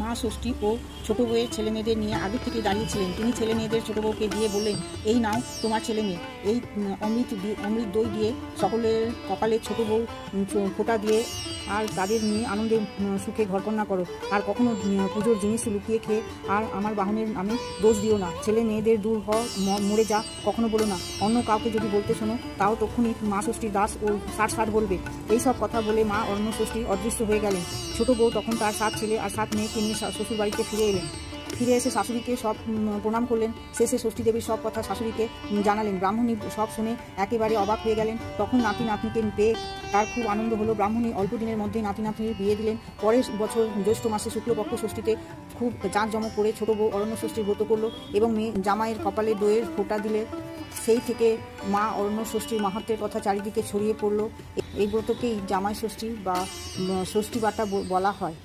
মা ষষ্ঠী ও ছোট বউয়ের ছেলে মেয়েদের নিয়ে আগে থেকে দাঁড়িয়েছিলেন। তিনি ছেলে মেয়েদের ছোট বউকে দিয়ে বললেন, এই নাও তোমার ছেলে মেয়ে। এই অমৃত দই দিয়ে সকলের কপালে ছোট বউ ফোঁটা দিয়ে আর তাদের নিয়ে আনন্দে সুখে ঘরকন্যা করো। আর কখনো পুজোর জিনিস লুকিয়ে খেয়ে আর আমার বাহনের নামে দোষ দিও না। ছেলে মেয়েদের দূর মরে যা কখনো বলো না। অন্য কাউকে যদি বলতে শোনো তাও তখনই মা ষষ্ঠীর দাস ও ষাট বলবে। এইসব কথা বলে মা অন্ন ষষ্ঠী অদৃশ্য হয়ে গেলেন। ছোট বউ তখন তার 7 ছেলে আর 7 মেয়েকে নিয়ে শ্বশুর বাড়িতে ফিরে এলেন। ফিরে এসে শাশুড়িকে সব প্রণাম করলেন। শেষে ষষ্ঠী দেবীর সব কথা শাশুড়িকে জানালেন। ব্রাহ্মণী সব শুনে একেবারে অবাক হয়ে গেলেন। তখন নাতি নাতনিকে পেয়ে তার খুব আনন্দ হলো। ব্রাহ্মণী অল্প দিনের মধ্যে নাতি নাতনির বিয়ে দিলেন। পরের বছর জ্যৈষ্ঠ মাসে শুক্লপক্ষ ষষ্ঠীতে খুব জাঁকজমক করে ছোট বউ অরণ্য ষষ্ঠীর ব্রত করলো এবং মেয়ে জামাইয়ের কপালে দইয়ের ফোঁটা দিলে। সেই থেকে মা অরণ্য ষষ্ঠীর মাহাত্ম্যের কথা চারিদিকে ছড়িয়ে পড়লো। এই ব্রতকেই জামাই ষষ্ঠী বা ষষ্ঠী বাটা বলা হয়।